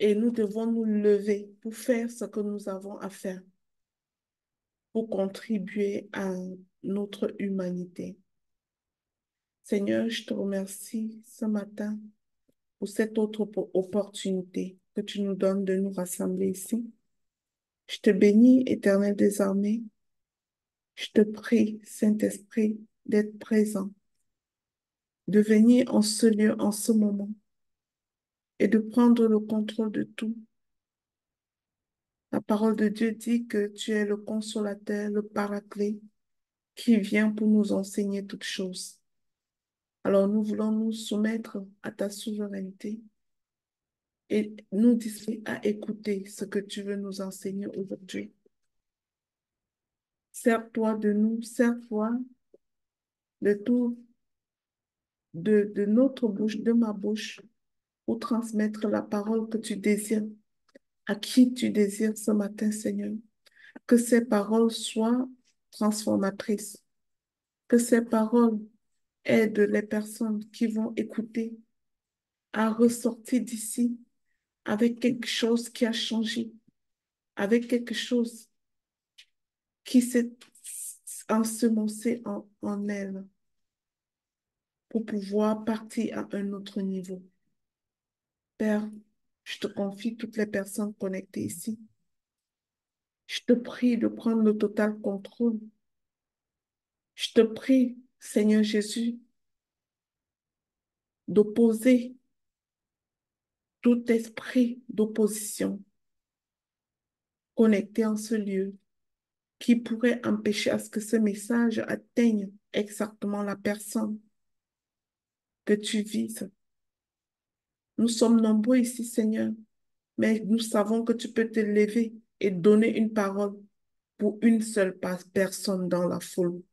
Et nous devons nous lever pour faire ce que nous avons à faire, pour contribuer à notre humanité. Seigneur, je te remercie ce matin pour cette autre opportunité que tu nous donnes de nous rassembler ici. Je te bénis, Éternel des armées. Je te prie, Saint-Esprit, d'être présent, de venir en ce lieu, en ce moment, et de prendre le contrôle de tout. La parole de Dieu dit que tu es le consolateur, le paraclet, qui vient pour nous enseigner toutes choses. Alors nous voulons nous soumettre à ta souveraineté et nous disposer à écouter ce que tu veux nous enseigner aujourd'hui. Sers-toi de nous, sers-toi de tout, de notre bouche, de ma bouche, pour transmettre la parole que tu désires, à qui tu désires ce matin, Seigneur. Que ces paroles soient transformatrices, que ces paroles aident les personnes qui vont écouter à ressortir d'ici avec quelque chose qui a changé, avec quelque chose qui s'est ensemencé en elle pour pouvoir partir à un autre niveau. Père, je te confie toutes les personnes connectées ici. Je te prie de prendre le total contrôle. Je te prie, Seigneur Jésus, d'opposer tout esprit d'opposition connecté en ce lieu qui pourrait empêcher à ce que ce message atteigne exactement la personne que tu vises. Nous sommes nombreux ici, Seigneur, mais nous savons que tu peux te lever et donner une parole pour une seule personne dans la foule,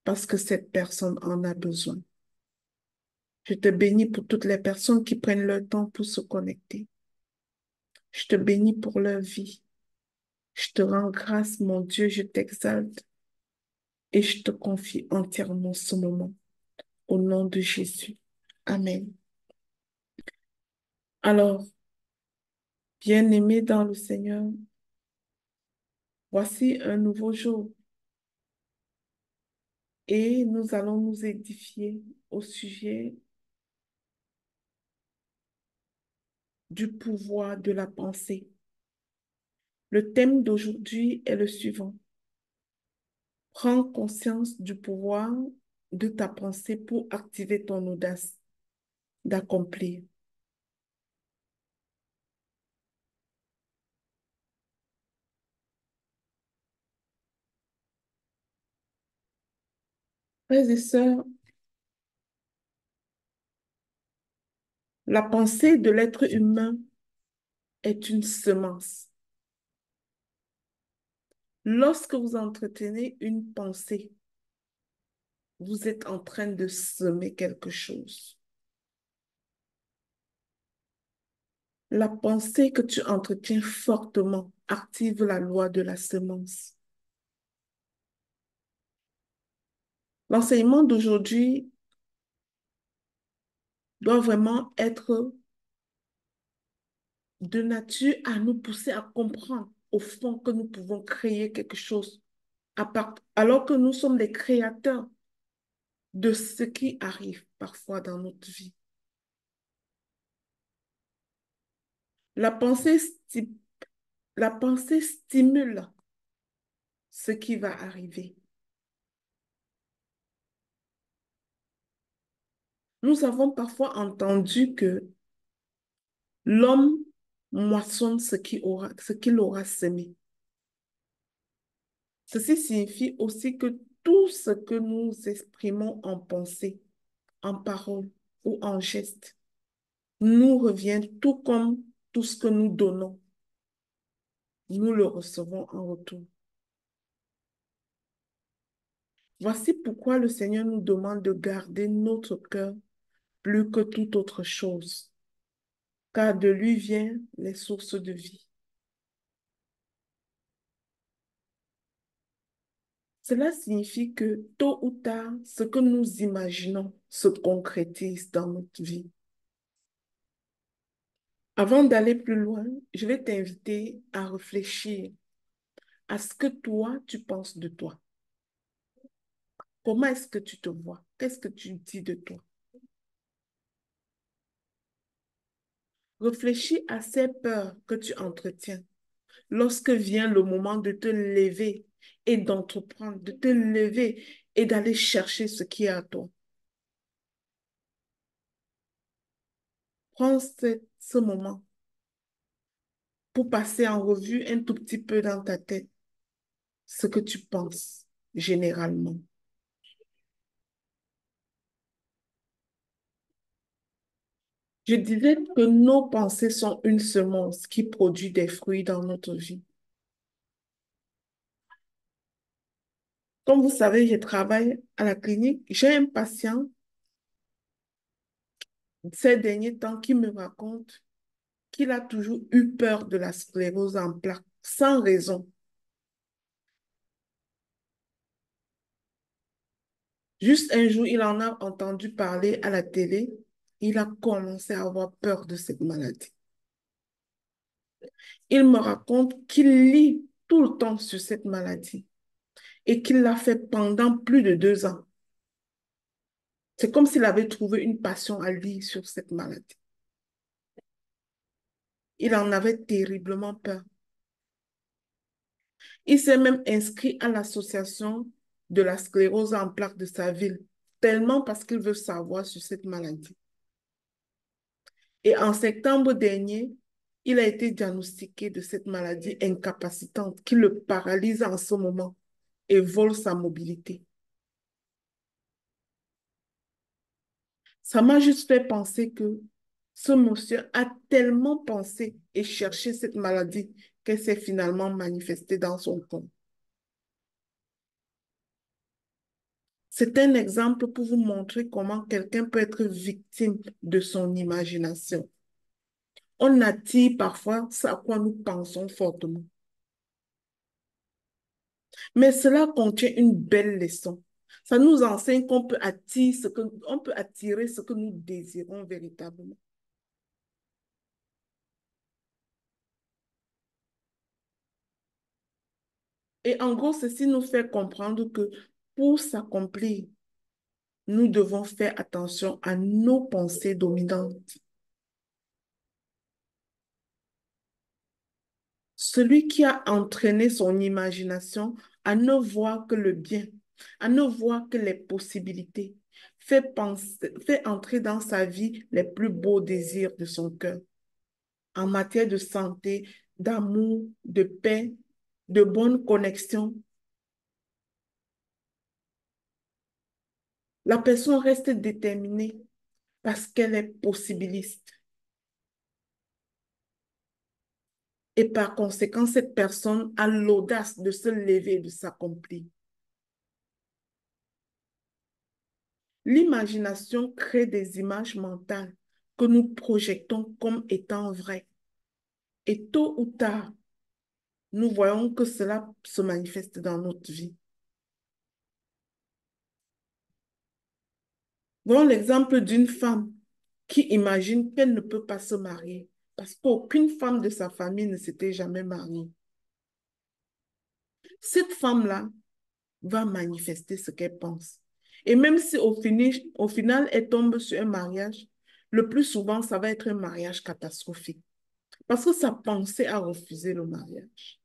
parce que cette personne en a besoin. Je te bénis pour toutes les personnes qui prennent leur temps pour se connecter. Je te bénis pour leur vie. Je te rends grâce, mon Dieu, je t'exalte et je te confie entièrement ce moment. Au nom de Jésus. Amen. Alors, bien-aimés dans le Seigneur, voici un nouveau jour et nous allons nous édifier au sujet du pouvoir de la pensée. Le thème d'aujourd'hui est le suivant. Prends conscience du pouvoir de ta pensée pour activer ton audace d'accomplir. Frères et sœurs, la pensée de l'être humain est une semence. Lorsque vous entretenez une pensée, vous êtes en train de semer quelque chose. La pensée que tu entretiens fortement active la loi de la semence. L'enseignement d'aujourd'hui doit vraiment être de nature à nous pousser à comprendre au fond que nous pouvons créer quelque chose alors que nous sommes des créateurs de ce qui arrive parfois dans notre vie. La pensée, la pensée stimule ce qui va arriver. Nous avons parfois entendu que l'homme moissonne ce qu'il aura semé. Ceci signifie aussi que tout ce que nous exprimons en pensée, en parole ou en geste nous revient tout comme tout ce que nous donnons. Nous le recevons en retour. Voici pourquoi le Seigneur nous demande de garder notre cœur plus que toute autre chose, car de lui viennent les sources de vie. Cela signifie que tôt ou tard, ce que nous imaginons se concrétise dans notre vie. Avant d'aller plus loin, je vais t'inviter à réfléchir à ce que toi, tu penses de toi. Comment est-ce que tu te vois? Qu'est-ce que tu dis de toi? Réfléchis à ces peurs que tu entretiens lorsque vient le moment de te lever et d'entreprendre, de te lever et d'aller chercher ce qui est à toi. Prends ce moment pour passer en revue un tout petit peu dans ta tête ce que tu penses généralement. Je disais que nos pensées sont une semence qui produit des fruits dans notre vie. Comme vous savez, je travaille à la clinique. J'ai un patient ces derniers temps qui me raconte qu'il a toujours eu peur de la sclérose en plaques, sans raison. Juste un jour, il en a entendu parler à la télé. Il a commencé à avoir peur de cette maladie. Il me raconte qu'il lit tout le temps sur cette maladie et qu'il l'a fait pendant plus de 2 ans. C'est comme s'il avait trouvé une passion à lire sur cette maladie. Il en avait terriblement peur. Il s'est même inscrit à l'association de la sclérose en plaques de sa ville, tellement parce qu'il veut savoir sur cette maladie. Et en septembre dernier, il a été diagnostiqué de cette maladie incapacitante qui le paralyse en ce moment et vole sa mobilité. Ça m'a juste fait penser que ce monsieur a tellement pensé et cherché cette maladie qu'elle s'est finalement manifestée dans son corps. C'est un exemple pour vous montrer comment quelqu'un peut être victime de son imagination. On attire parfois ce à quoi nous pensons fortement. Mais cela contient une belle leçon. Ça nous enseigne qu'on peut attirer on peut attirer ce que nous désirons véritablement. Et en gros, ceci nous fait comprendre que pour s'accomplir, nous devons faire attention à nos pensées dominantes. Celui qui a entraîné son imagination à ne voir que le bien, à ne voir que les possibilités, fait entrer dans sa vie les plus beaux désirs de son cœur en matière de santé, d'amour, de paix, de bonne connexion. La personne reste déterminée parce qu'elle est possibiliste. Et par conséquent, cette personne a l'audace de se lever et de s'accomplir. L'imagination crée des images mentales que nous projetons comme étant vraies. Et tôt ou tard, nous voyons que cela se manifeste dans notre vie. Voyons l'exemple d'une femme qui imagine qu'elle ne peut pas se marier parce qu'aucune femme de sa famille ne s'était jamais mariée. Cette femme-là va manifester ce qu'elle pense. Et même si au final, elle tombe sur un mariage, le plus souvent, ça va être un mariage catastrophique. Parce que sa pensée a refusé le mariage.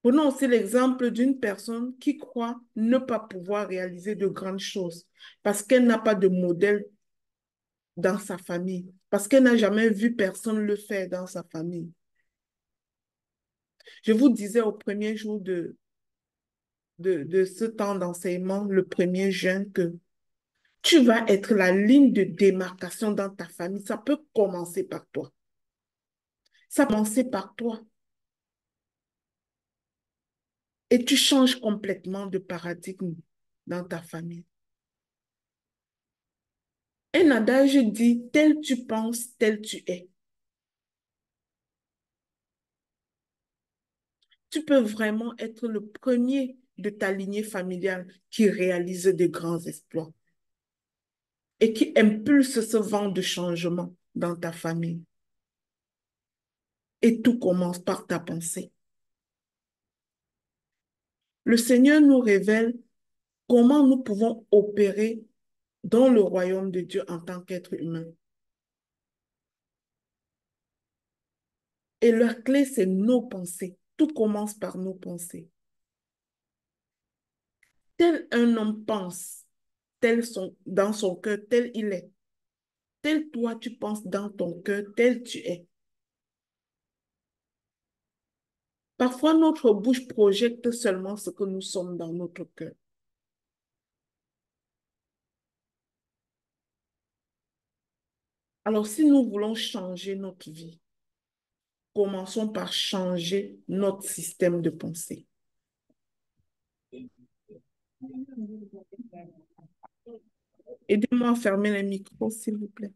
Prenons aussi l'exemple d'une personne qui croit ne pas pouvoir réaliser de grandes choses parce qu'elle n'a pas de modèle dans sa famille, parce qu'elle n'a jamais vu personne le faire dans sa famille. Je vous disais au premier jour de ce temps d'enseignement, le 1er juin, que tu vas être la ligne de démarcation dans ta famille. Ça peut commencer par toi. Ça peut commencer par toi. Et tu changes complètement de paradigme dans ta famille. Un adage dit, tel tu penses, tel tu es. Tu peux vraiment être le premier de ta lignée familiale qui réalise de grands exploits. et qui impulse ce vent de changement dans ta famille. Et tout commence par ta pensée. Le Seigneur nous révèle comment nous pouvons opérer dans le royaume de Dieu en tant qu'être humain. Et la clé, c'est nos pensées. Tout commence par nos pensées. Tel un homme pense, dans son cœur, tel il est. Tel toi, tu penses dans ton cœur, tel tu es. Parfois, notre bouche projette seulement ce que nous sommes dans notre cœur. Alors, si nous voulons changer notre vie, commençons par changer notre système de pensée. Aidez-moi à fermer les micros, s'il vous plaît.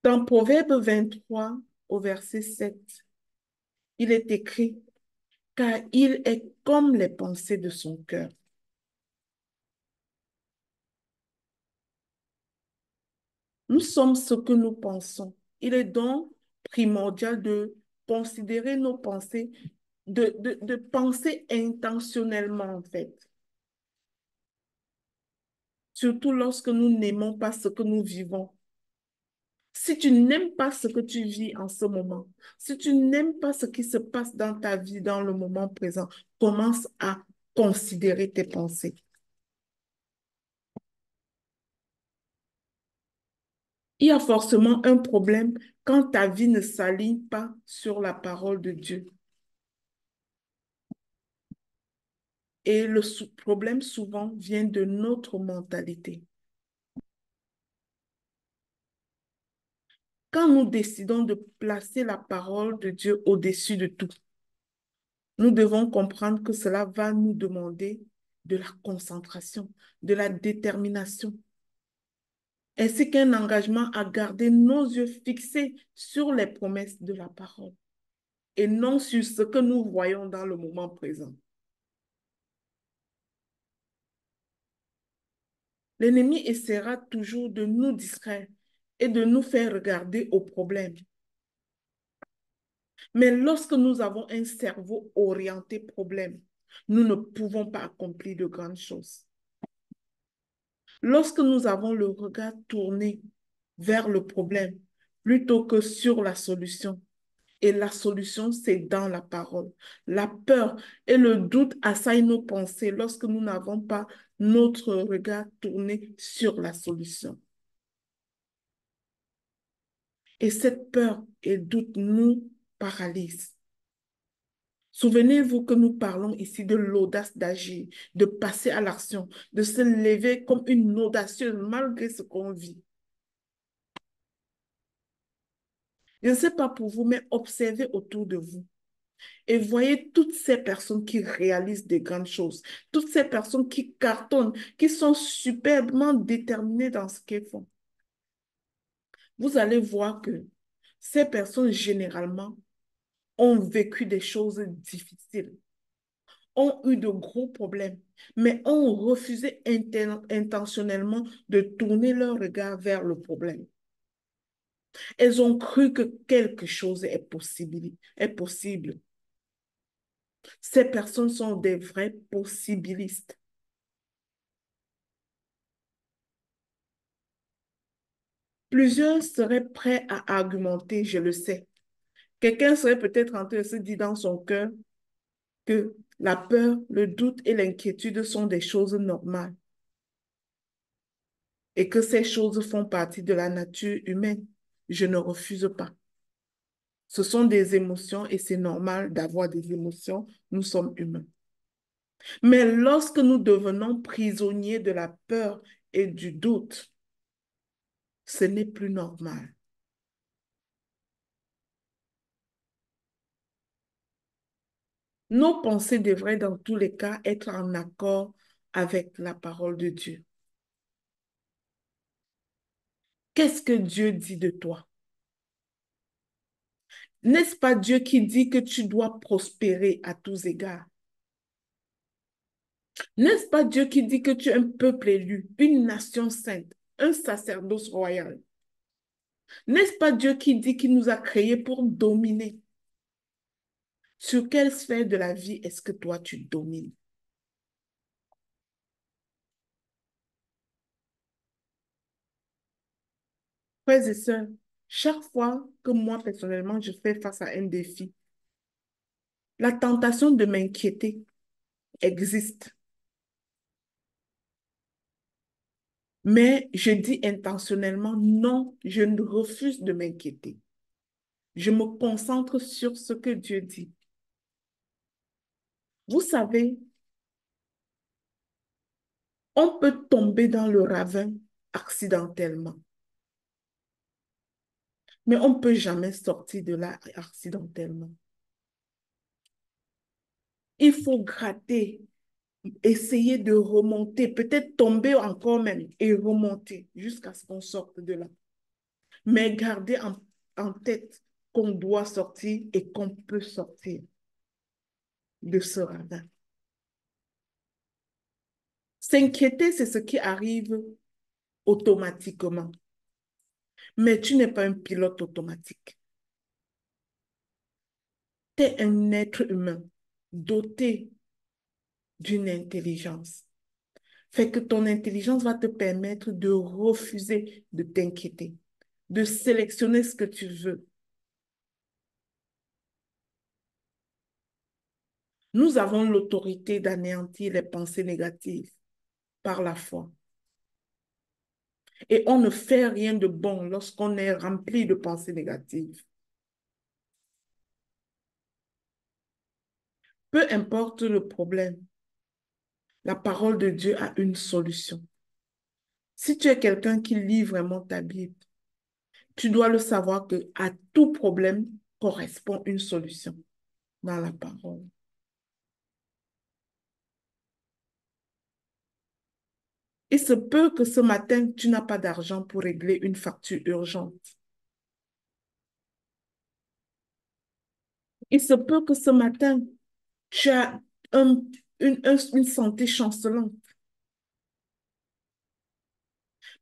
Dans Proverbe 23, au verset 7, il est écrit, car il est comme les pensées de son cœur. Nous sommes ce que nous pensons. Il est donc primordial de considérer nos pensées, de penser intentionnellement, en fait. Surtout lorsque nous n'aimons pas ce que nous vivons. Si tu n'aimes pas ce que tu vis en ce moment, si tu n'aimes pas ce qui se passe dans ta vie dans le moment présent, commence à considérer tes pensées. Il y a forcément un problème quand ta vie ne s'aligne pas sur la parole de Dieu. Et le problème souvent vient de notre mentalité. Quand nous décidons de placer la parole de Dieu au-dessus de tout, nous devons comprendre que cela va nous demander de la concentration, de la détermination, ainsi qu'un engagement à garder nos yeux fixés sur les promesses de la parole et non sur ce que nous voyons dans le moment présent. L'ennemi essaiera toujours de nous distraire et de nous faire regarder aux problèmes. Mais lorsque nous avons un cerveau orienté problème, nous ne pouvons pas accomplir de grandes choses. Lorsque nous avons le regard tourné vers le problème plutôt que sur la solution, et la solution, c'est dans la parole. La peur et le doute assaillent nos pensées lorsque nous n'avons pas notre regard tourné sur la solution. Et cette peur et doute nous paralysent. Souvenez-vous que nous parlons ici de l'audace d'agir, de passer à l'action, de se lever comme une audacieuse malgré ce qu'on vit. Je ne sais pas pour vous, mais observez autour de vous et voyez toutes ces personnes qui réalisent des grandes choses, toutes ces personnes qui cartonnent, qui sont superbement déterminées dans ce qu'elles font. Vous allez voir que ces personnes, généralement, ont vécu des choses difficiles, ont eu de gros problèmes, mais ont refusé intentionnellement de tourner leur regard vers le problème. Elles ont cru que quelque chose est possible. Ces personnes sont des vrais possibilistes. Plusieurs seraient prêts à argumenter, je le sais. Quelqu'un serait peut-être en train de se dire dans son cœur que la peur, le doute et l'inquiétude sont des choses normales et que ces choses font partie de la nature humaine. Je ne refuse pas. Ce sont des émotions et c'est normal d'avoir des émotions. Nous sommes humains. Mais lorsque nous devenons prisonniers de la peur et du doute, ce n'est plus normal. Nos pensées devraient dans tous les cas être en accord avec la parole de Dieu. Qu'est-ce que Dieu dit de toi? N'est-ce pas Dieu qui dit que tu dois prospérer à tous égards? N'est-ce pas Dieu qui dit que tu es un peuple élu, une nation sainte, un sacerdoce royal? N'est-ce pas Dieu qui dit qu'il nous a créés pour dominer? Sur quelle sphère de la vie est-ce que toi tu domines? Frères et sœurs, chaque fois que moi personnellement je fais face à un défi, la tentation de m'inquiéter existe. Mais je dis intentionnellement non, je ne refuse de m'inquiéter. Je me concentre sur ce que Dieu dit. Vous savez, on peut tomber dans le ravin accidentellement, mais on ne peut jamais sortir de là accidentellement. Il faut gratter, essayer de remonter, peut-être tomber encore même et remonter jusqu'à ce qu'on sorte de là. Mais garder en tête qu'on doit sortir et qu'on peut sortir de ce ravin. S'inquiéter, c'est ce qui arrive automatiquement. Mais tu n'es pas un pilote automatique. Tu es un être humain doté d'une intelligence. Fait que ton intelligence va te permettre de refuser de t'inquiéter, de sélectionner ce que tu veux. Nous avons l'autorité d'anéantir les pensées négatives par la foi. Et on ne fait rien de bon lorsqu'on est rempli de pensées négatives. Peu importe le problème, la parole de Dieu a une solution. Si tu es quelqu'un qui lit vraiment ta Bible, tu dois le savoir que à tout problème correspond une solution dans la parole. Il se peut que ce matin, tu n'as pas d'argent pour régler une facture urgente. Il se peut que ce matin, tu as une santé chancelante.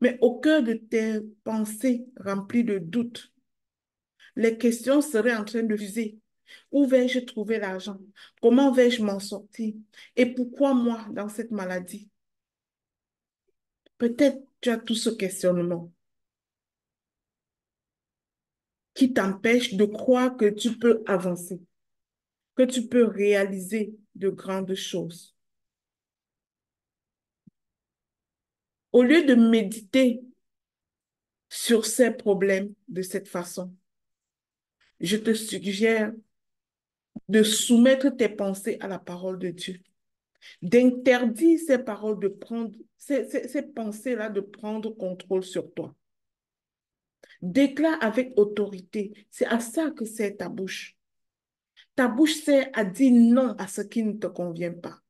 Mais au cœur de tes pensées remplies de doutes, les questions seraient en train de fuser. Où vais-je trouver l'argent? Comment vais-je m'en sortir? Et pourquoi moi dans cette maladie? Peut-être tu as tout ce questionnement qui t'empêche de croire que tu peux avancer, que tu peux réaliser de grandes choses. Au lieu de méditer sur ces problèmes de cette façon, je te suggère de soumettre tes pensées à la parole de Dieu, d'interdire ces paroles de prendre, ces pensées-là de prendre contrôle sur toi. Déclare avec autorité. C'est à ça que c'est ta bouche. Ta bouche sert à dire non à ce qui ne te convient pas.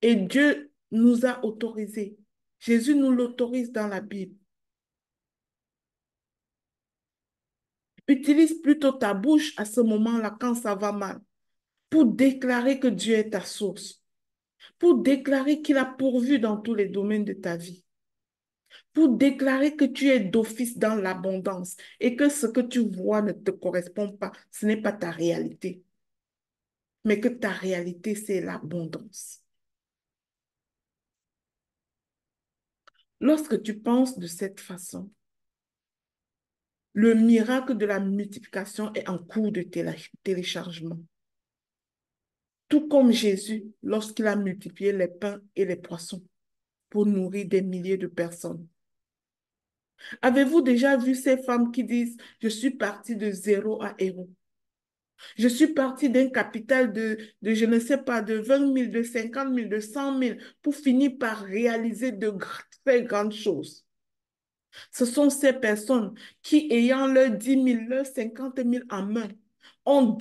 Et Dieu nous a autorisé. Jésus nous l'autorise dans la Bible. Utilise plutôt ta bouche à ce moment-là quand ça va mal pour déclarer que Dieu est ta source, pour déclarer qu'il a pourvu dans tous les domaines de ta vie, pour déclarer que tu es d'office dans l'abondance et que ce que tu vois ne te correspond pas, ce n'est pas ta réalité, mais que ta réalité, c'est l'abondance. Lorsque tu penses de cette façon, le miracle de la multiplication est en cours de téléchargement. Tout comme Jésus, lorsqu'il a multiplié les pains et les poissons pour nourrir des milliers de personnes. Avez-vous déjà vu ces femmes qui disent, je suis partie de zéro à héros. Je suis partie d'un capital de, je ne sais pas, de 20 000, de 50 000, de 100 000 pour finir par réaliser de très grandes choses. Ce sont ces personnes qui, ayant leurs 10 000, leurs 50 000 en main, ont,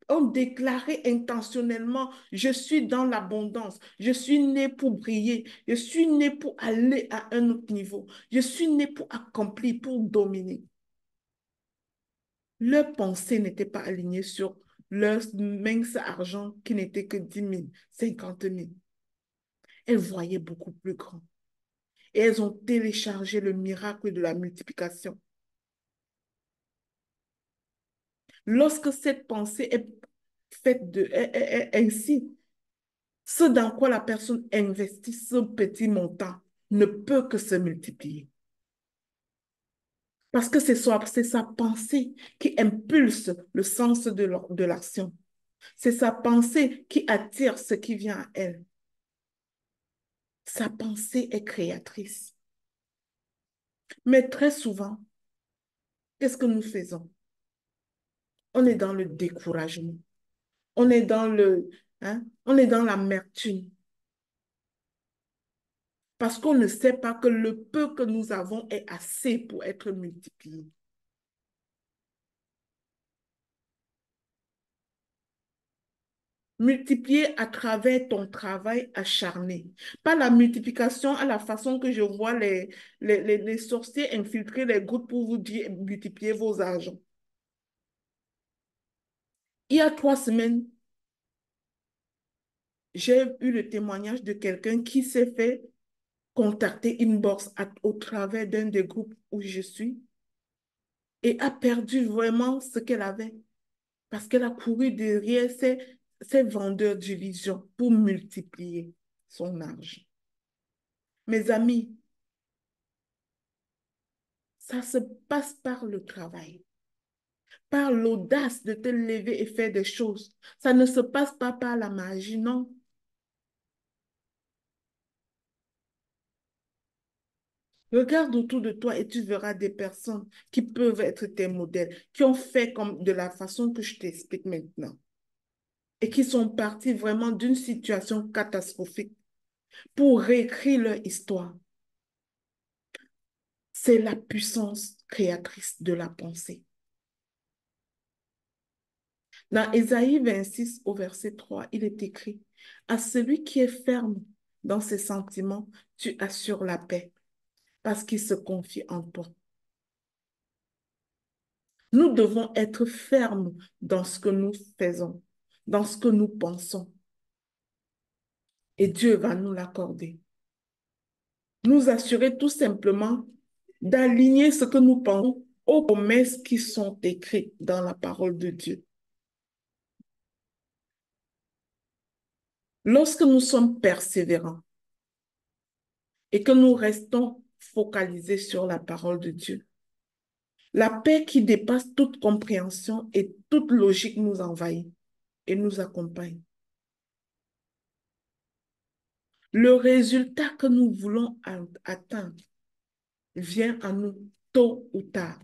ont déclaré intentionnellement, je suis dans l'abondance, je suis né pour briller, je suis né pour aller à un autre niveau, je suis né pour accomplir, pour dominer. Leurs pensées n'étaient pas alignées sur leur mince argent qui n'était que 10 000, 50 000. Elles voyaient beaucoup plus grand. Et elles ont téléchargé le miracle de la multiplication. Lorsque cette pensée est faite ainsi, ce dans quoi la personne investit ce petit montant ne peut que se multiplier. Parce que c'est sa pensée qui impulse le sens de l'action. C'est sa pensée qui attire ce qui vient à elle. Sa pensée est créatrice. Mais très souvent, qu'est-ce que nous faisons? On est dans le découragement. On est dans on est dans l'amertume. Parce qu'on ne sait pas que le peu que nous avons est assez pour être multiplié. Multiplié à travers ton travail acharné. Pas la multiplication à la façon que je vois les sorciers infiltrer les groupes pour vous dire multiplier vos argent. Il y a 3 semaines, j'ai eu le témoignage de quelqu'un qui s'est fait contacter inbox au travers d'un des groupes où je suis et a perdu vraiment ce qu'elle avait parce qu'elle a couru derrière ces vendeurs d'illusions pour multiplier son argent. Mes amis, ça se passe par le travail, par l'audace de te lever et faire des choses. Ça ne se passe pas par la magie, non. Regarde autour de toi et tu verras des personnes qui peuvent être tes modèles, qui ont fait comme de la façon que je t'explique maintenant et qui sont partis vraiment d'une situation catastrophique pour réécrire leur histoire. C'est la puissance créatrice de la pensée. Dans Ésaïe 26 au verset 3, il est écrit, à celui qui est ferme dans ses sentiments, tu assures la paix parce qu'il se confie en toi. Nous devons être fermes dans ce que nous faisons, dans ce que nous pensons. Et Dieu va nous l'accorder. Nous assurer tout simplement d'aligner ce que nous pensons aux promesses qui sont écrites dans la parole de Dieu. Lorsque nous sommes persévérants et que nous restons focalisés sur la parole de Dieu, la paix qui dépasse toute compréhension et toute logique nous envahit et nous accompagne. Le résultat que nous voulons atteindre vient à nous tôt ou tard,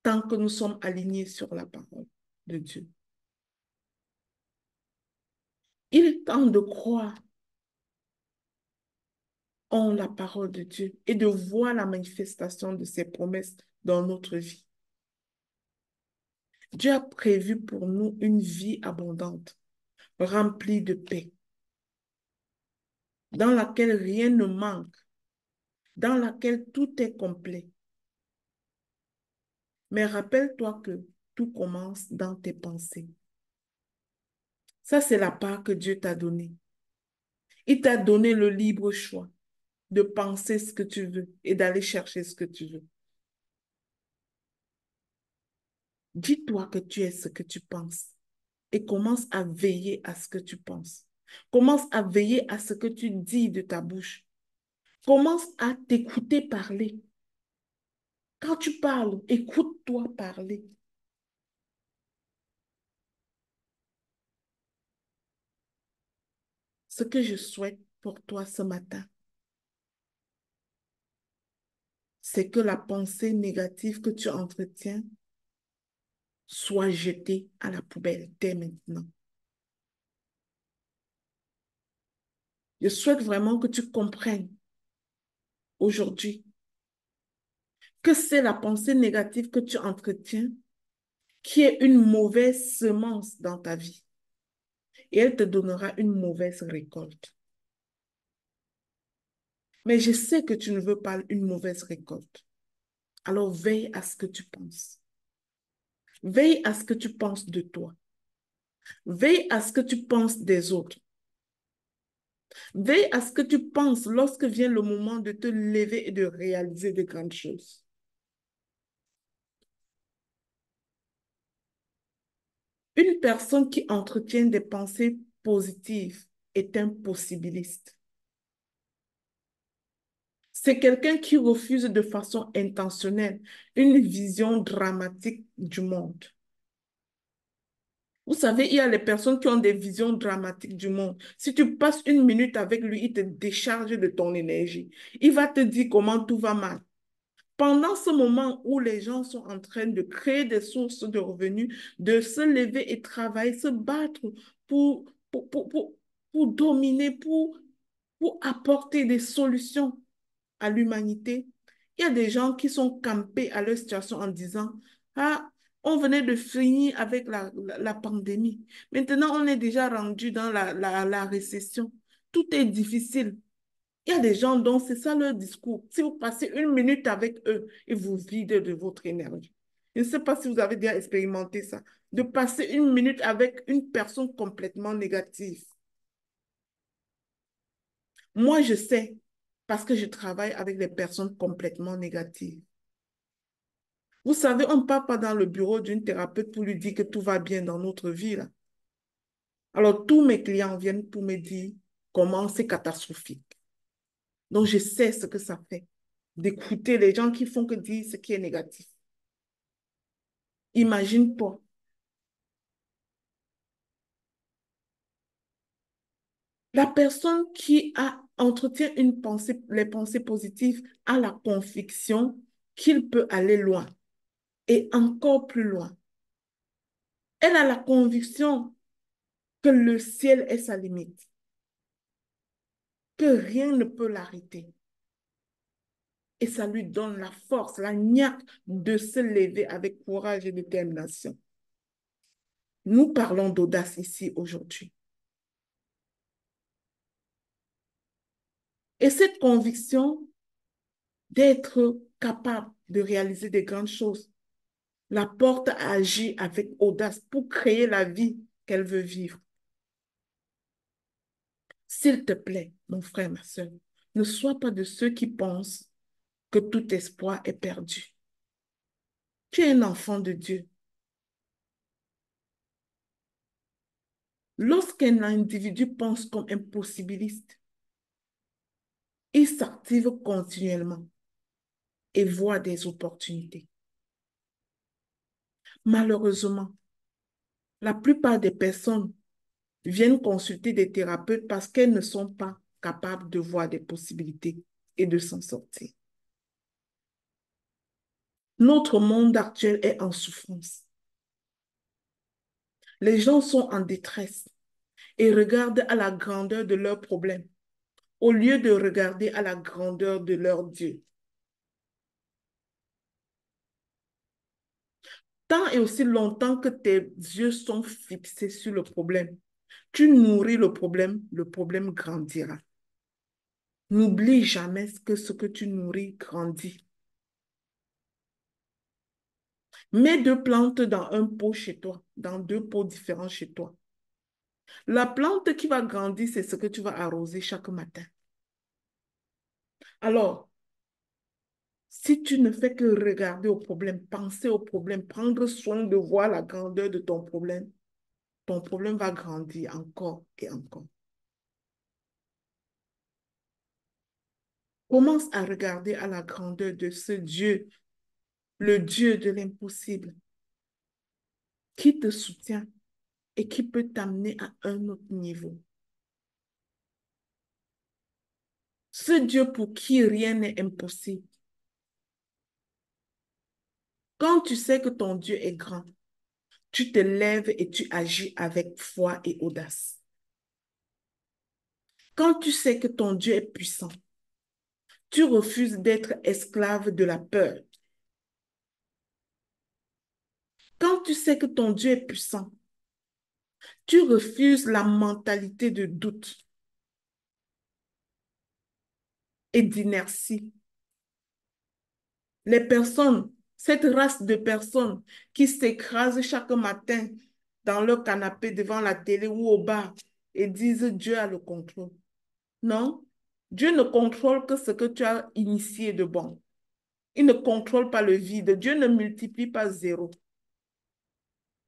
tant que nous sommes alignés sur la parole de Dieu. Il est temps de croire en la parole de Dieu et de voir la manifestation de ses promesses dans notre vie. Dieu a prévu pour nous une vie abondante, remplie de paix, dans laquelle rien ne manque, dans laquelle tout est complet. Mais rappelle-toi que tout commence dans tes pensées. Ça, c'est la part que Dieu t'a donnée. Il t'a donné le libre choix de penser ce que tu veux et d'aller chercher ce que tu veux. Dis-toi que tu es ce que tu penses et commence à veiller à ce que tu penses. Commence à veiller à ce que tu dis de ta bouche. Commence à t'écouter parler. Quand tu parles, écoute-toi parler. Ce que je souhaite pour toi ce matin, c'est que la pensée négative que tu entretiens soit jetée à la poubelle dès maintenant. Je souhaite vraiment que tu comprennes aujourd'hui que c'est la pensée négative que tu entretiens qui est une mauvaise semence dans ta vie et elle te donnera une mauvaise récolte. Mais je sais que tu ne veux pas une mauvaise récolte. Alors veille à ce que tu penses. Veille à ce que tu penses de toi. Veille à ce que tu penses des autres. Veille à ce que tu penses lorsque vient le moment de te lever et de réaliser de grandes choses. Une personne qui entretient des pensées positives est un possibiliste. C'est quelqu'un qui refuse de façon intentionnelle une vision dramatique du monde. Vous savez, il y a les personnes qui ont des visions dramatiques du monde. Si tu passes une minute avec lui, il te décharge de ton énergie. Il va te dire comment tout va mal. Pendant ce moment où les gens sont en train de créer des sources de revenus, de se lever et travailler, se battre pour, pour, pour, pour, pour dominer, pour apporter des solutions à l'humanité, il y a des gens qui sont campés à leur situation en disant, ah, on venait de finir avec la pandémie. Maintenant, on est déjà rendu dans la récession. Tout est difficile. Il y a des gens dont c'est ça leur discours. Si vous passez une minute avec eux, ils vous vident de votre énergie. Je ne sais pas si vous avez déjà expérimenté ça, de passer une minute avec une personne complètement négative. Moi, je sais parce que je travaille avec des personnes complètement négatives. Vous savez, on ne part pas dans le bureau d'une thérapeute pour lui dire que tout va bien dans notre vie, là. Alors, tous mes clients viennent pour me dire comment c'est catastrophique. Donc, je sais ce que ça fait d'écouter les gens qui font que dire ce qui est négatif. Imagine pas. La personne qui entretient une pensée, les pensées positives a la conviction qu'il peut aller loin et encore plus loin. Elle a la conviction que le ciel est sa limite, que rien ne peut l'arrêter. Et ça lui donne la force, la niaque de se lever avec courage et détermination. Nous parlons d'audace ici aujourd'hui. Et cette conviction d'être capable de réaliser des grandes choses la porte à agir avec audace pour créer la vie qu'elle veut vivre. S'il te plaît, mon frère, ma soeur, ne sois pas de ceux qui pensent que tout espoir est perdu. Tu es un enfant de Dieu. Lorsqu'un individu pense comme un possibiliste, il s'active continuellement et voit des opportunités. Malheureusement, la plupart des personnes viennent consulter des thérapeutes parce qu'elles ne sont pas capables de voir des possibilités et de s'en sortir. Notre monde actuel est en souffrance. Les gens sont en détresse et regardent à la grandeur de leurs problèmes au lieu de regarder à la grandeur de leur Dieu. Tant et aussi longtemps que tes yeux sont fixés sur tu nourris le problème grandira. N'oublie jamais que ce que tu nourris grandit. Mets deux plantes dans un pot chez toi, dans deux pots différents chez toi. La plante qui va grandir, c'est ce que tu vas arroser chaque matin. Alors, si tu ne fais que regarder au problème, penser au problème, prendre soin de voir la grandeur de ton problème va grandir encore et encore. Commence à regarder à la grandeur de ce Dieu, le Dieu de l'impossible, qui te soutient et qui peut t'amener à un autre niveau. Ce Dieu pour qui rien n'est impossible. Quand tu sais que ton Dieu est grand, tu te lèves et tu agis avec foi et audace. Quand tu sais que ton Dieu est puissant, tu refuses d'être esclave de la peur. Quand tu sais que ton Dieu est puissant, tu refuses la mentalité de doute et d'inertie. Les personnes, cette race de personnes qui s'écrasent chaque matin dans leur canapé devant la télé ou au bar et disent Dieu a le contrôle. Non, Dieu ne contrôle que ce que tu as initié de bon. Il ne contrôle pas le vide. Dieu ne multiplie pas zéro.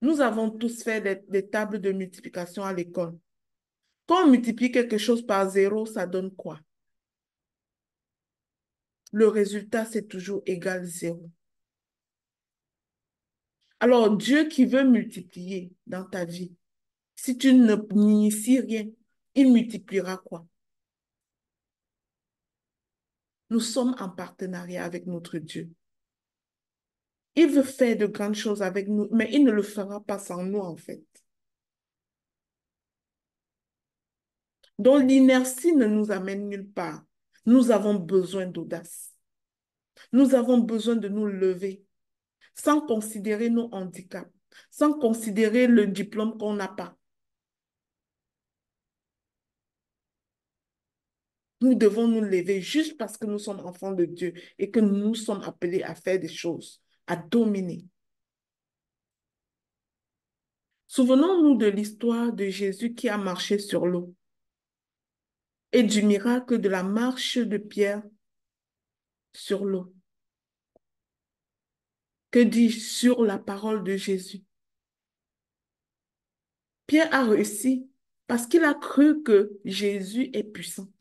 Nous avons tous fait des tables de multiplication à l'école. Quand on multiplie quelque chose par zéro, ça donne quoi? Le résultat, c'est toujours égal zéro. Alors, Dieu qui veut multiplier dans ta vie, si tu ne n'inities rien, il multipliera quoi? Nous sommes en partenariat avec notre Dieu. Il veut faire de grandes choses avec nous, mais il ne le fera pas sans nous, en fait. Donc, l'inertie ne nous amène nulle part. Nous avons besoin d'audace. Nous avons besoin de nous lever sans considérer nos handicaps, sans considérer le diplôme qu'on n'a pas. Nous devons nous lever juste parce que nous sommes enfants de Dieu et que nous sommes appelés à faire des choses, à dominer. Souvenons-nous de l'histoire de Jésus qui a marché sur l'eau et du miracle de la marche de Pierre sur l'eau. Que dis-je sur la parole de Jésus? Pierre a réussi parce qu'il a cru que Jésus est puissant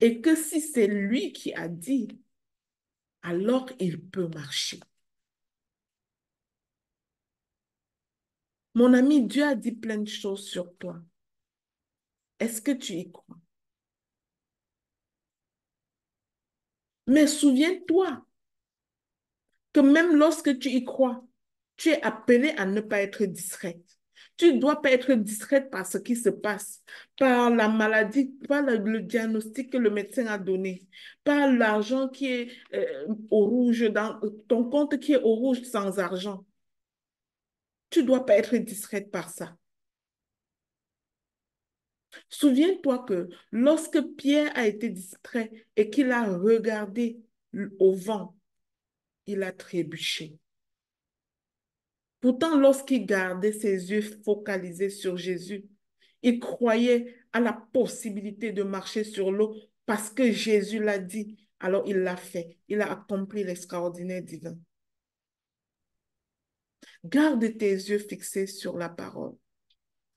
et que si c'est lui qui a dit, alors il peut marcher. Mon ami, Dieu a dit plein de choses sur toi. Est-ce que tu y crois? Mais souviens-toi que même lorsque tu y crois, tu es appelé à ne pas être discrète. Tu ne dois pas être discrète par ce qui se passe, par la maladie, par le diagnostic que le médecin a donné, par l'argent qui est au rouge, dans ton compte qui est au rouge sans argent. Tu ne dois pas être discrète par ça. Souviens-toi que lorsque Pierre a été distrait et qu'il a regardé au vent, il a trébuché. Pourtant, lorsqu'il gardait ses yeux focalisés sur Jésus, il croyait à la possibilité de marcher sur l'eau parce que Jésus l'a dit. Alors il l'a fait. Il a accompli l'extraordinaire divin. Garde tes yeux fixés sur la parole.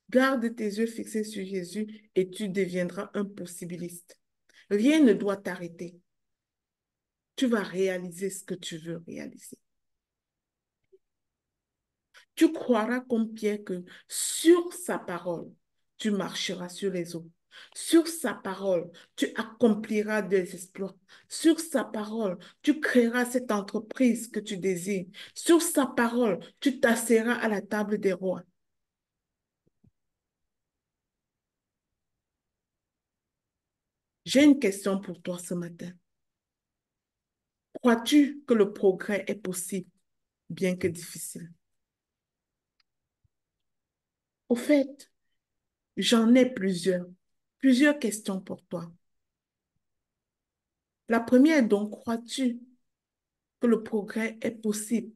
Garde tes yeux fixés sur Jésus et tu deviendras un possibiliste. Rien ne doit t'arrêter. Tu vas réaliser ce que tu veux réaliser. Tu croiras comme Pierre que sur sa parole, tu marcheras sur les eaux. Sur sa parole, tu accompliras des exploits. Sur sa parole, tu créeras cette entreprise que tu désires. Sur sa parole, tu t'asseoiras à la table des rois. J'ai une question pour toi ce matin. Crois-tu que le progrès est possible, bien que difficile? Au fait, j'en ai plusieurs questions pour toi. La première est donc, crois-tu que le progrès est possible,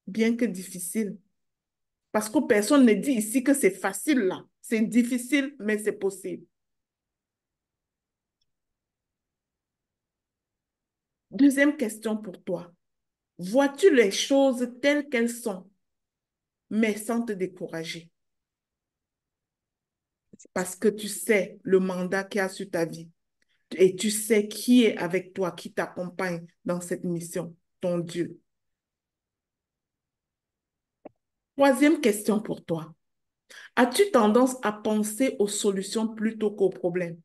bien que difficile? Parce que personne ne dit ici que c'est facile là. C'est difficile, mais c'est possible. Deuxième question pour toi. Vois-tu les choses telles qu'elles sont, mais sans te décourager? Parce que tu sais le mandat qu'il y a sur ta vie et tu sais qui est avec toi, qui t'accompagne dans cette mission, ton Dieu. Troisième question pour toi. As-tu tendance à penser aux solutions plutôt qu'aux problèmes?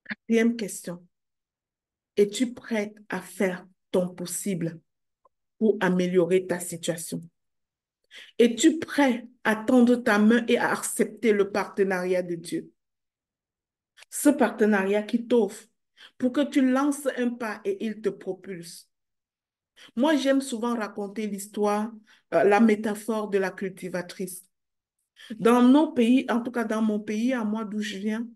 Quatrième question. Es-tu prête à faire ton possible pour améliorer ta situation? Es-tu prêt à tendre ta main et à accepter le partenariat de Dieu? Ce partenariat qui t'offre pour que tu lances un pas et il te propulse. Moi, j'aime souvent raconter l'histoire, la métaphore de la cultivatrice. Dans nos pays, en tout cas dans mon pays, à moi d'où je viens,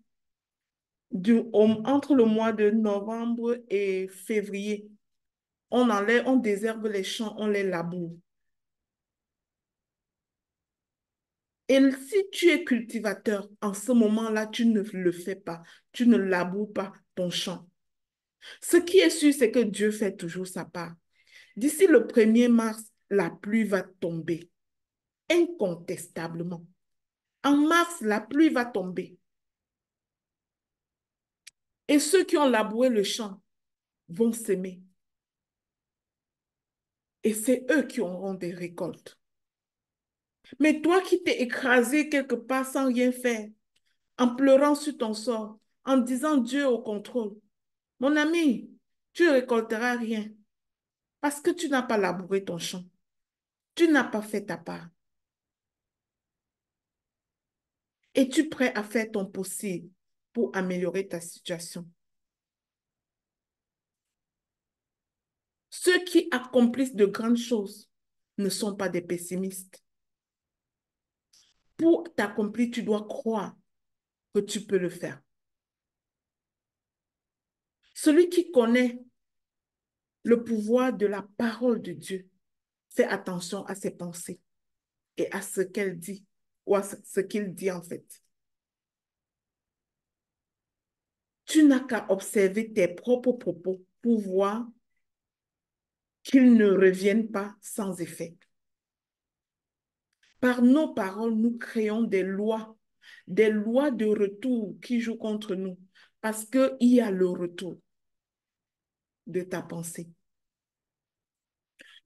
entre le mois de novembre et février, On enlève, on désherbe les champs, on les laboure. Et si tu es cultivateur, en ce moment-là, tu ne le fais pas. Tu ne laboures pas ton champ. Ce qui est sûr, c'est que Dieu fait toujours sa part. D'ici le 1er mars, la pluie va tomber, incontestablement. En mars, la pluie va tomber. Et ceux qui ont labouré le champ vont s'aimer. Et c'est eux qui auront des récoltes. Mais toi qui t'es écrasé quelque part sans rien faire, en pleurant sur ton sort, en disant Dieu au contrôle, mon ami, tu ne récolteras rien parce que tu n'as pas labouré ton champ. Tu n'as pas fait ta part. Es-tu prêt à faire ton possible pour améliorer ta situation? Ceux qui accomplissent de grandes choses ne sont pas des pessimistes. Pour t'accomplir, tu dois croire que tu peux le faire. Celui qui connaît le pouvoir de la parole de Dieu fait attention à ses pensées et à ce qu'elle dit ou à ce qu'il dit en fait. Tu n'as qu'à observer tes propres propos pour voir qu'ils ne reviennent pas sans effet. Par nos paroles, nous créons des lois de retour qui jouent contre nous parce qu'il y a le retour de ta pensée.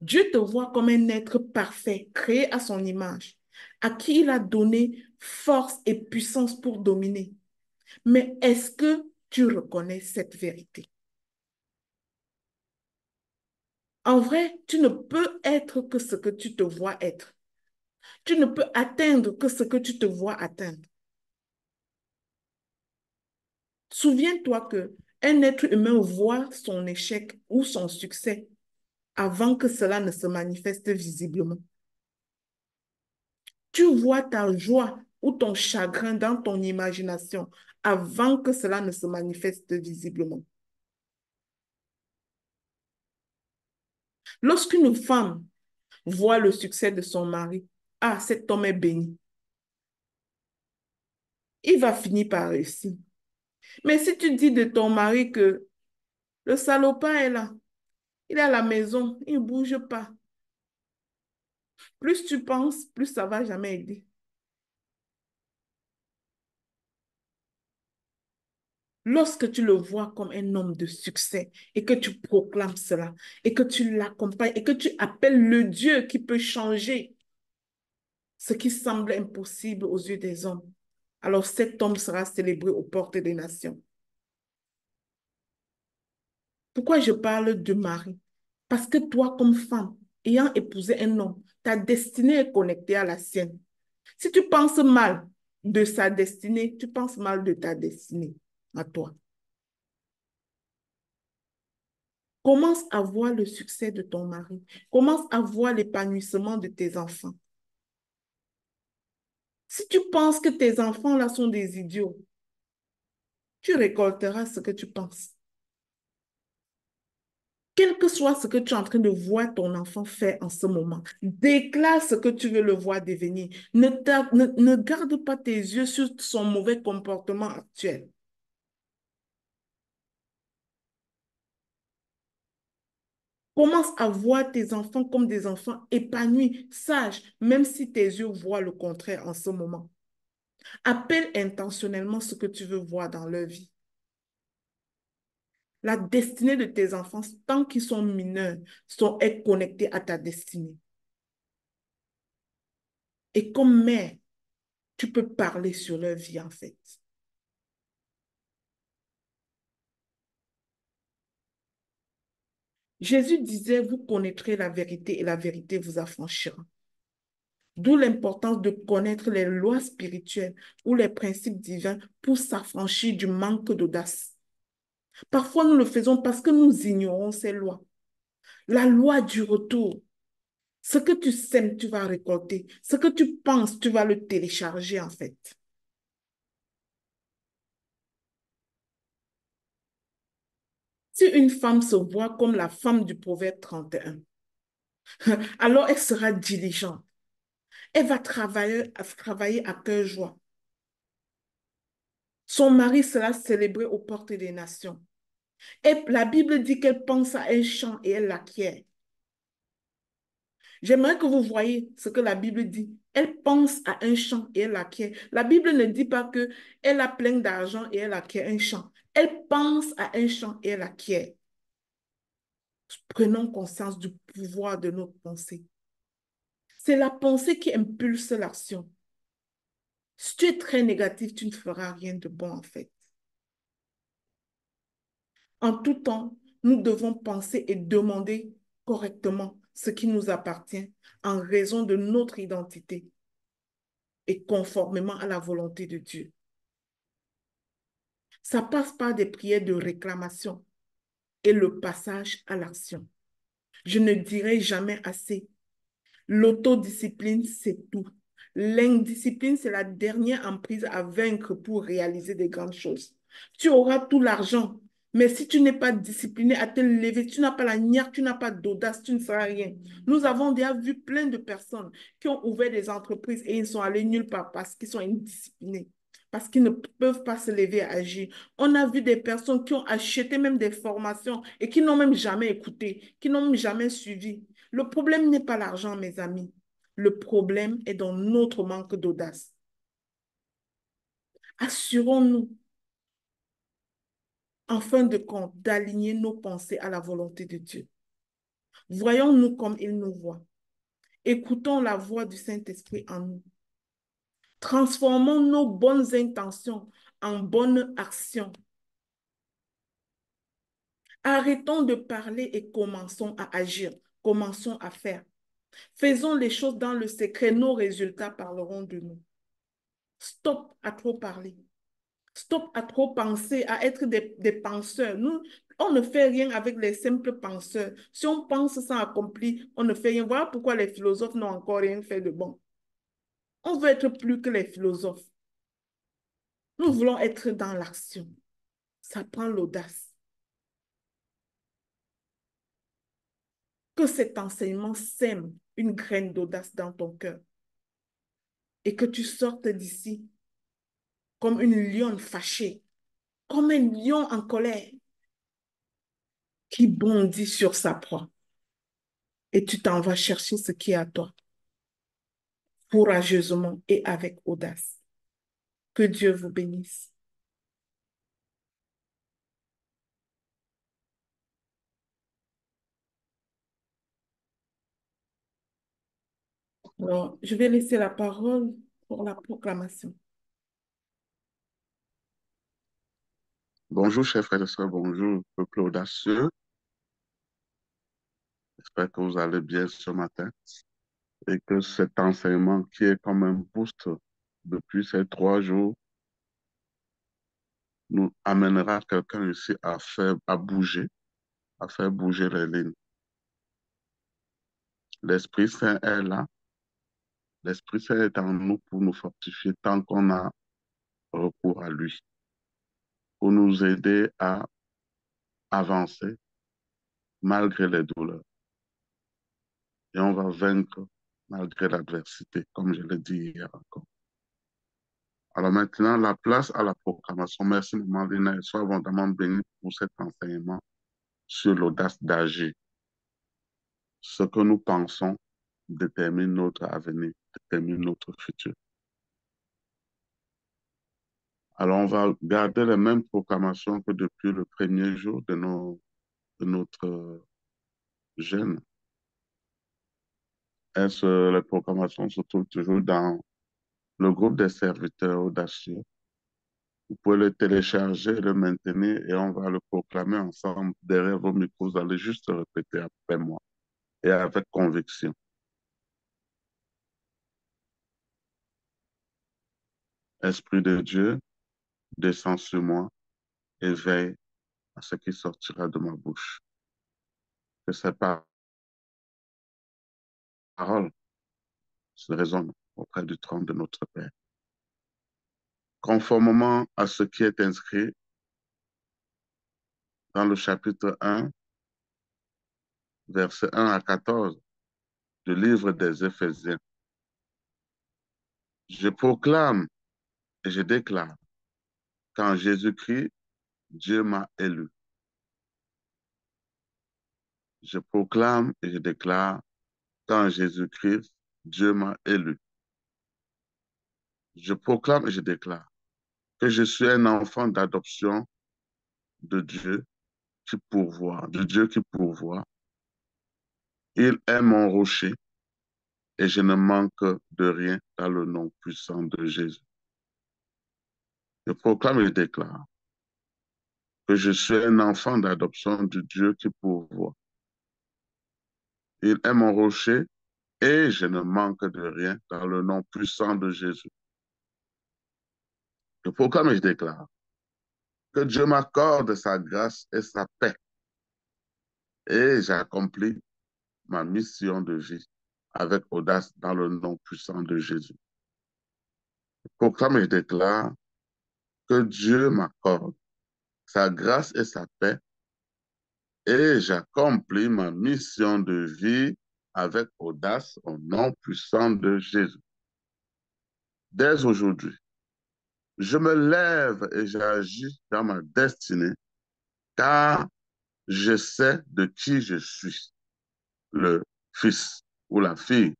Dieu te voit comme un être parfait, créé à son image, à qui il a donné force et puissance pour dominer. Mais est-ce que tu reconnais cette vérité? En vrai, tu ne peux être que ce que tu te vois être. Tu ne peux atteindre que ce que tu te vois atteindre. Souviens-toi que un être humain voit son échec ou son succès avant que cela ne se manifeste visiblement. Tu vois ta joie ou ton chagrin dans ton imagination avant que cela ne se manifeste visiblement. Lorsqu'une femme voit le succès de son mari, ah, cet homme est béni. Il va finir par réussir. Mais si tu dis de ton mari que le salopard est là, il est à la maison, il ne bouge pas, plus tu penses, plus ça ne va jamais aider. Lorsque tu le vois comme un homme de succès et que tu proclames cela et que tu l'accompagnes et que tu appelles le Dieu qui peut changer ce qui semble impossible aux yeux des hommes, alors cet homme sera célébré aux portes des nations. Pourquoi je parle de Marie? Parce que toi, comme femme, ayant épousé un homme, ta destinée est connectée à la sienne. Si tu penses mal de sa destinée, tu penses mal de ta destinée à toi. Commence à voir le succès de ton mari. Commence à voir l'épanouissement de tes enfants. Si tu penses que tes enfants là sont des idiots, tu récolteras ce que tu penses. Quel que soit ce que tu es en train de voir ton enfant faire en ce moment, déclare ce que tu veux le voir devenir. Ne garde pas tes yeux sur son mauvais comportement actuel. Commence à voir tes enfants comme des enfants épanouis, sages, même si tes yeux voient le contraire en ce moment. Appelle intentionnellement ce que tu veux voir dans leur vie. La destinée de tes enfants, tant qu'ils sont mineurs, est connectée à ta destinée. Et comme mère, tu peux parler sur leur vie en fait. Jésus disait, vous connaîtrez la vérité et la vérité vous affranchira. D'où l'importance de connaître les lois spirituelles ou les principes divins pour s'affranchir du manque d'audace. Parfois, nous le faisons parce que nous ignorons ces lois. La loi du retour. Ce que tu sèmes, tu vas récolter. Ce que tu penses, tu vas le télécharger en fait. Si une femme se voit comme la femme du Proverbe 31, alors elle sera diligente. Elle va travailler à cœur joie. Son mari sera célébré aux portes des nations. Et la Bible dit qu'elle pense à un champ et elle l'acquiert. J'aimerais que vous voyez ce que la Bible dit. Elle pense à un champ et elle l'acquiert. La Bible ne dit pas que elle a plein d'argent et elle acquiert un champ. Elle pense à un champ et elle acquiert. Prenons conscience du pouvoir de notre pensée. C'est la pensée qui impulse l'action. Si tu es très négatif, tu ne feras rien de bon en fait. En tout temps, nous devons penser et demander correctement ce qui nous appartient en raison de notre identité et conformément à la volonté de Dieu. Ça passe par des prières de réclamation et le passage à l'action. Je ne dirai jamais assez. L'autodiscipline, c'est tout. L'indiscipline, c'est la dernière emprise à vaincre pour réaliser des grandes choses. Tu auras tout l'argent, mais si tu n'es pas discipliné à te lever, tu n'as pas la niaque, tu n'as pas d'audace, tu ne seras rien. Nous avons déjà vu plein de personnes qui ont ouvert des entreprises et ils sont allés nulle part parce qu'ils sont indisciplinés, parce qu'ils ne peuvent pas se lever et agir. On a vu des personnes qui ont acheté même des formations et qui n'ont même jamais écouté, qui n'ont même jamais suivi. Le problème n'est pas l'argent, mes amis. Le problème est dans notre manque d'audace. Assurons-nous, en fin de compte, d'aligner nos pensées à la volonté de Dieu. Voyons-nous comme il nous voit. Écoutons la voix du Saint-Esprit en nous. Transformons nos bonnes intentions en bonnes actions. Arrêtons de parler et commençons à agir. Commençons à faire. Faisons les choses dans le secret. Nos résultats parleront de nous. Stop à trop parler. Stop à trop penser, à être des penseurs. Nous, on ne fait rien avec les simples penseurs. Si on pense sans accomplir, on ne fait rien. Voilà pourquoi les philosophes n'ont encore rien fait de bon. On veut être plus que les philosophes. Nous voulons être dans l'action. Ça prend l'audace. Que cet enseignement sème une graine d'audace dans ton cœur et que tu sortes d'ici comme une lionne fâchée, comme un lion en colère qui bondit sur sa proie. Et tu t'en vas chercher ce qui est à toi, courageusement et avec audace. Que Dieu vous bénisse. Alors, je vais laisser la parole pour la proclamation. Bonjour, chers frères et sœurs, bonjour, peuple audacieux. J'espère que vous allez bien ce matin et que cet enseignement qui est comme un boost depuis ces 3 jours nous amènera quelqu'un ici à faire bouger les lignes. L'Esprit Saint est là. L'Esprit Saint est en nous pour nous fortifier tant qu'on a recours à lui, pour nous aider à avancer malgré les douleurs. Et on va vaincre malgré l'adversité, comme je l'ai dit hier encore. Alors maintenant, la place à la proclamation. Merci, Maman Lina, et sois abondamment bénie pour cet enseignement sur l'audace d'agir. Ce que nous pensons détermine notre avenir, détermine notre futur. Alors, on va garder les mêmes proclamations que depuis le premier jour de notre jeûne. Les proclamations se trouvent toujours dans le groupe des serviteurs audacieux. Vous pouvez le télécharger, le maintenir et on va le proclamer ensemble derrière vos micros. Vous allez juste répéter après moi et avec conviction. Esprit de Dieu, descends sur moi et veille à ce qui sortira de ma bouche. Que ces paroles se résonnent auprès du trône de notre Père. Conformément à ce qui est inscrit dans le chapitre 1, versets 1 à 14 du livre des Éphésiens. Je proclame et je déclare qu'en Jésus-Christ, Dieu m'a élu. Je proclame et je déclare qu'en Jésus-Christ, Dieu m'a élu. Je proclame et je déclare que je suis un enfant d'adoption de Dieu qui pourvoit, de Dieu qui pourvoit. Il est mon rocher et je ne manque de rien dans le nom puissant de Jésus. Je proclame et je déclare que je suis un enfant d'adoption de Dieu qui pourvoit. Il est mon rocher et je ne manque de rien dans le nom puissant de Jésus. Je proclame et je déclare que Dieu m'accorde sa grâce et sa paix et j'accomplis ma mission de vie avec audace dans le nom puissant de Jésus. Je proclame et je déclare que Dieu m'accorde sa grâce et sa paix et j'accomplis ma mission de vie avec audace au nom puissant de Jésus. Dès aujourd'hui, je me lève et j'agis dans ma destinée car je sais de qui je suis, le fils ou la fille.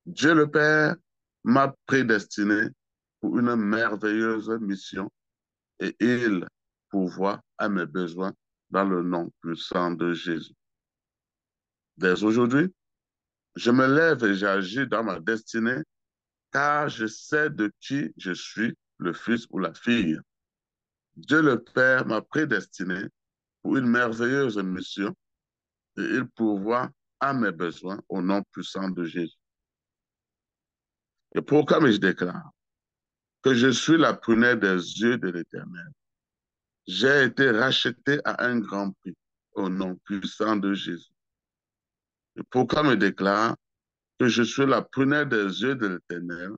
Dieu le Père m'a prédestiné pour une merveilleuse mission et il pourvoit à mes besoins dans le nom puissant de Jésus. Dès aujourd'hui, je me lève et j'agis dans ma destinée car je sais de qui je suis, le fils ou la fille. Dieu le Père m'a prédestiné pour une merveilleuse mission et il pourvoit à mes besoins au nom puissant de Jésus. Et pourquoi je déclare que je suis la prunelle des yeux de l'Éternel. J'ai été racheté à un grand prix au nom puissant de Jésus. Et pourquoi me déclare que je suis la prunelle des yeux de l'Éternel.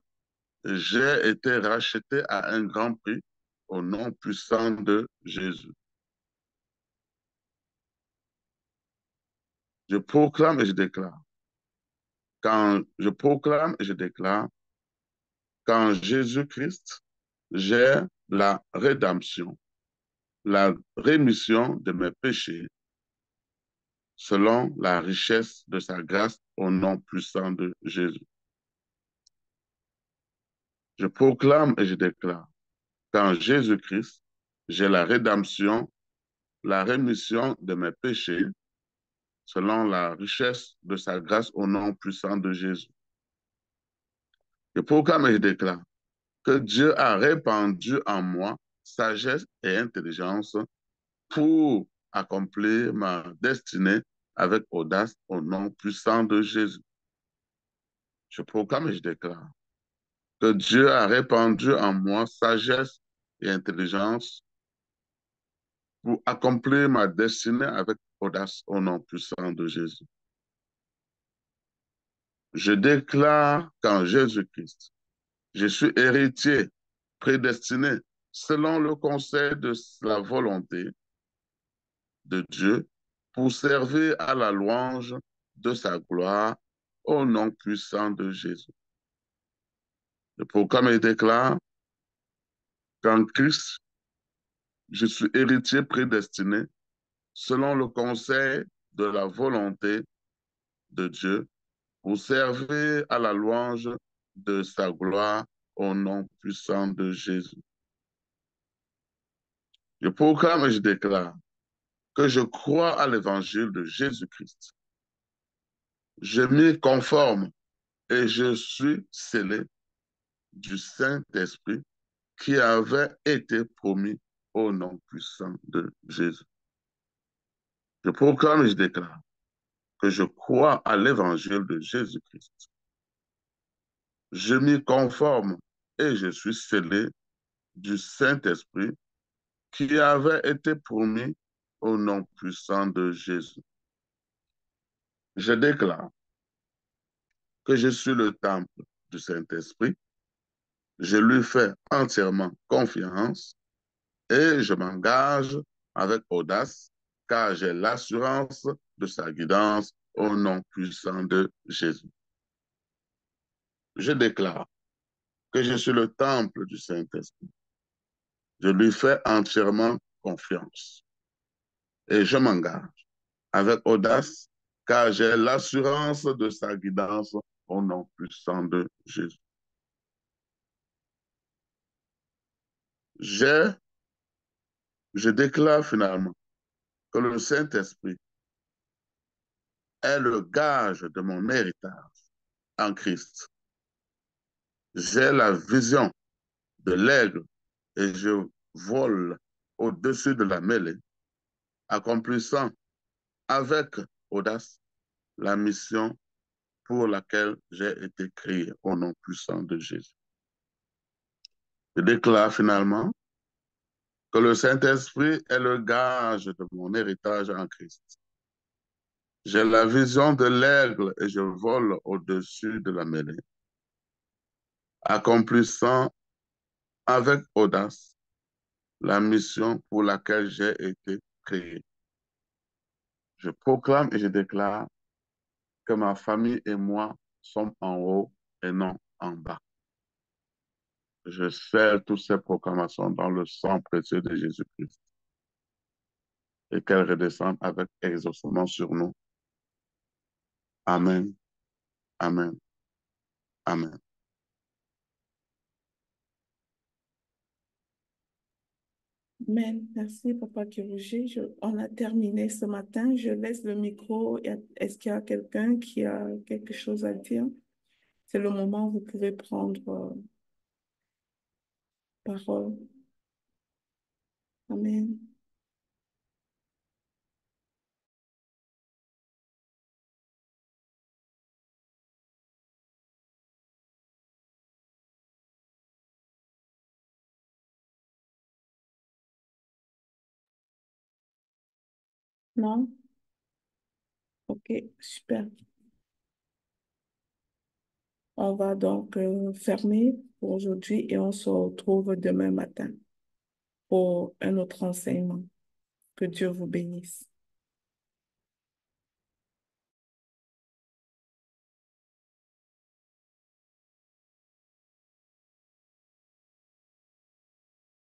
J'ai été racheté à un grand prix au nom puissant de Jésus. Je proclame et je déclare. Quand je proclame et je déclare qu'en Jésus-Christ, j'ai la rédemption, la rémission de mes péchés selon la richesse de sa grâce au nom puissant de Jésus. Je proclame et je déclare qu'en Jésus-Christ, j'ai la rédemption, la rémission de mes péchés selon la richesse de sa grâce au nom puissant de Jésus. Je proclame et je déclare que Dieu a répandu en moi sagesse et intelligence pour accomplir ma destinée avec audace au nom puissant de Jésus. Je proclame et je déclare que Dieu a répandu en moi sagesse et intelligence pour accomplir ma destinée avec audace au nom puissant de Jésus. Je déclare qu'en Jésus-Christ, je suis héritier, prédestiné, selon le conseil de la volonté de Dieu, pour servir à la louange de sa gloire au nom puissant de Jésus. Je proclame et déclare qu'en Christ, je suis héritier prédestiné selon le conseil de la volonté de Dieu pour servir à la louange de sa gloire au nom puissant de Jésus. Je proclame et je déclare que je crois à l'évangile de Jésus-Christ. Je m'y conforme et je suis scellé du Saint-Esprit qui avait été promis au nom puissant de Jésus. Je proclame et je déclare que je crois à l'évangile de Jésus-Christ. Je m'y conforme et je suis scellé du Saint-Esprit qui avait été promis au nom puissant de Jésus. Je déclare que je suis le temple du Saint-Esprit. Je lui fais entièrement confiance et je m'engage avec audace, car j'ai l'assurance de sa guidance au nom puissant de Jésus. Je déclare que je suis le temple du Saint-Esprit. Je lui fais entièrement confiance et je m'engage avec audace, car j'ai l'assurance de sa guidance au nom puissant de Jésus. Je, je déclare finalement que le Saint-Esprit est le gage de mon héritage en Christ. J'ai la vision de l'aigle et je vole au-dessus de la mêlée, accomplissant avec audace la mission pour laquelle j'ai été créé au nom puissant de Jésus. Je déclare finalement que le Saint-Esprit est le gage de mon héritage en Christ. J'ai la vision de l'aigle et je vole au-dessus de la mêlée, accomplissant avec audace la mission pour laquelle j'ai été créé. Je proclame et je déclare que ma famille et moi sommes en haut et non en bas. Je scelle toutes ces proclamations dans le sang précieux de Jésus-Christ et qu'elles redescendent avec exaucement sur nous. Amen, amen, amen. Amen. Merci, Papa Kiruji. On a terminé ce matin. Je laisse le micro. Est-ce qu'il y a quelqu'un qui a quelque chose à dire? C'est le moment où vous pouvez prendre parole. Amen. Non? Ok, super. On va donc fermer pour aujourd'hui et on se retrouve demain matin pour un autre enseignement. Que Dieu vous bénisse.